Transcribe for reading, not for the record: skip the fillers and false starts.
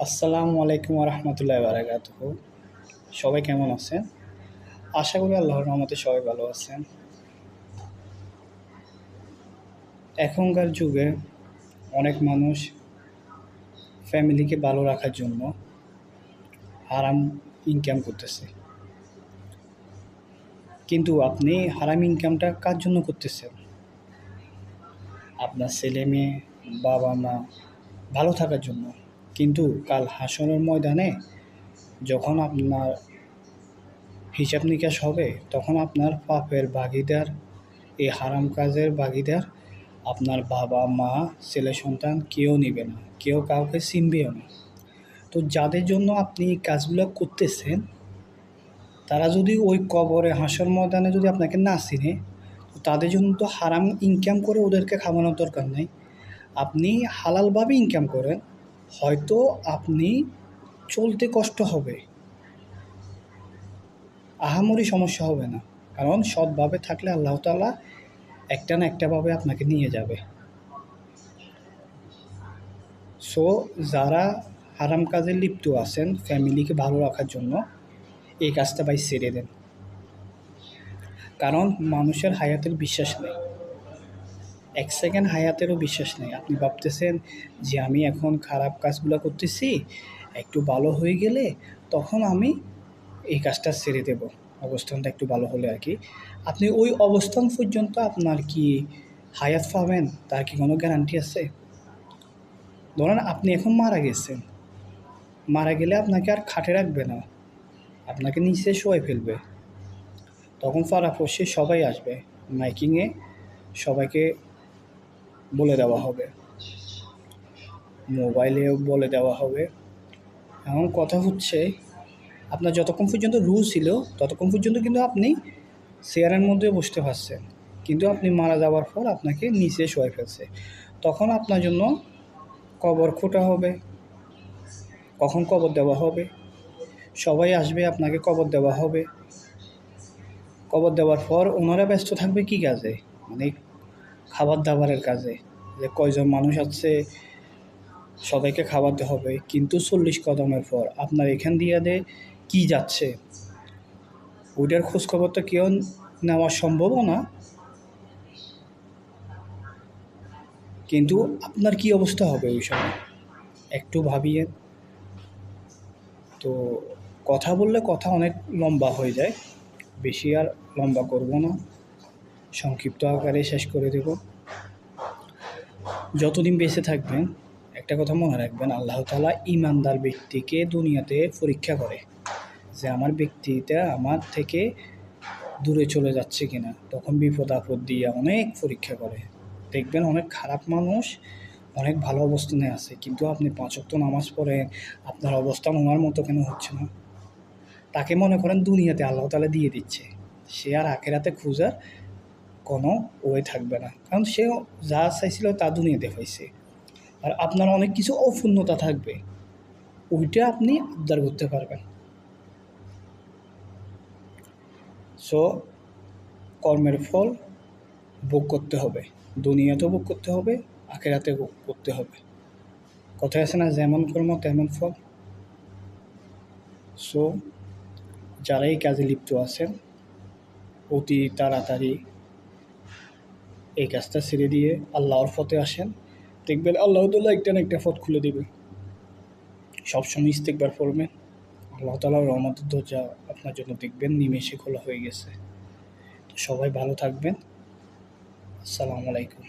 আসসালামু আলাইকুম রহমতুল্লাহ বারাকাতুহ। সবাই কেমন আছেন? আশা করি আল্লাহর রহমতে সবাই ভালো আছেন। এখনকার যুগে অনেক মানুষ ফ্যামিলিকে ভালো রাখার জন্য হারাম ইনকাম করতেছে, কিন্তু আপনি হারাম ইনকামটা কার জন্য করতেছেন? আপনার ছেলে মেয়ে, বাবা মা ভালো থাকার জন্য। কিন্তু কাল হাসরের ময়দানে যখন আপনার হিসাব নিকাশ হবে, তখন আপনার পাপের ভাগীদার, এই হারাম কাজের ভাগীদার আপনার বাবা মা, ছেলে সন্তান কেউ নেবে না, কেউ কাউকে চিনবেও না। তো যাদের জন্য আপনি এই কাজগুলো করতেছেন, তারা যদি ওই কবরে হাসর ময়দানে যদি আপনাকে না চিনে, তো তাদের জন্য তো হারাম ইনকাম করে ওদেরকে খাওয়ানোর দরকার নেই। আপনি হালালভাবে ইনকাম করেন, হয়তো আপনি চলতে কষ্ট হবে, আহামরি সমস্যা হবে না, কারণ সৎভাবে থাকলে আল্লাহ তাআলা একটা না একটাভাবে আপনাকে নিয়ে যাবে। সো যারা হারাম কাজে লিপ্ত আছেন ফ্যামিলিকে ভালো রাখার জন্য, এই কাজটা ভাই ছেড়ে দেন। কারণ মানুষের হায়াতের বিশ্বাস নেই, এক সেকেন্ড হায়াতেরও বিশ্বাস নেই। আপনি ভাবতেছেন যে আমি এখন খারাপ কাজগুলো করতেছি, একটু ভালো হয়ে গেলে তখন আমি এই কাজটা ছেড়ে দেব, অবস্থানটা একটু ভালো হলে আর কি। আপনি ওই অবস্থান পর্যন্ত আপনার কি হায়াত পাবেন, তার কি কোনো গ্যারান্টি আছে? ধরেন আপনি এখন মারা গেছেন, মারা গেলে আপনাকে আর খাটে রাখবে না, আপনাকে নিচে শোয়াই ফেলবে। তখন পাড়াপড়শি সবাই আসবে, মাইকিংয়ে সবাইকে বলে দেওয়া হবে, মোবাইলেও বলে দেওয়া হবে। এমন কথা হচ্ছে, আপনার যতক্ষণ পর্যন্ত রুল ছিল ততক্ষণ পর্যন্ত কিন্তু আপনি চেয়ারের মধ্যে বসতে পারছেন, কিন্তু আপনি মারা যাওয়ার পর আপনাকে নিচে শোয়াই ফেলছে। তখন আপনার জন্য কবর খোঁটা হবে, কখন কবর দেওয়া হবে, সবাই আসবে, আপনাকে কবর দেওয়া হবে। কবর দেওয়ার পর ওনারা ব্যস্ত থাকবে কী কাজে? মানে খাবার দাবারের কাজে, যে কয়জন মানুষ আছে সবাইকে খাওয়াতে হবে। কিন্তু 40 কদমের পর আপনার এখান দিয়ে কী যাচ্ছে ওইটার খোঁজখবর তো কেউ নেওয়া সম্ভবও না। কিন্তু আপনার কি অবস্থা হবে ওই সময় একটু ভাবিয়ে। তো কথা বললে কথা অনেক লম্বা হয়ে যায়, বেশি আর লম্বা করব না, সংক্ষিপ্ত আকারে শেষ করে দেব। যতদিন বেঁচে থাকবেন একটা কথা মনে রাখবেন, আল্লাহ তাআলা ঈমানদার ব্যক্তিকে দুনিয়াতে পরীক্ষা করে যে আমার ব্যক্তিটা আমার থেকে দূরে চলে যাচ্ছে কিনা। তখন বিপদ আপদ দিয়ে অনেক পরীক্ষা করে। দেখবেন অনেক খারাপ মানুষ অনেক ভালো অবস্থানে আছে, কিন্তু আপনি 5 ওয়াক্ত নামাজ পড়েন, আপনার অবস্থান ওনার মতো কেন হচ্ছে না? তাকে মনে করেন দুনিয়াতে আল্লাহ তাআলা দিয়ে দিচ্ছে, সে আর আখিরাতে খোঁজার কোনো ওয়ে থাকবে না, কারণ সে যা চাইছিল তা দুনিয়াতে পাইছে। আর আপনার অনেক কিছু অপূর্ণতা থাকবে, ওইটা আপনি আবদার করতে পারবেন। সো কর্মের ফল ভোগ করতে হবে, দুনিয়াতেও ভোগ করতে হবে, আখিরাতে ভোগ করতে হবে। কথায় আছে না, যেমন কর্ম তেমন ফল। সো যারা এই কাজে লিপ্ত আছেন অতি তাড়াতাড়ি এই কাজটা ছেড়ে দিয়ে আল্লাহর পথে আসেন, দেখবেন আল্লাহ তাআলা একটা না একটা পথ খুলে দেবে। সবসময় ইস্তেগফার করবেন, আল্লাহ তাআলার রহমতের দরজা আপনার জন্য দেখবেন নিমেষে খোলা হয়ে গেছে। তো সবাই ভালো থাকবেন। আসসালামু আলাইকুম।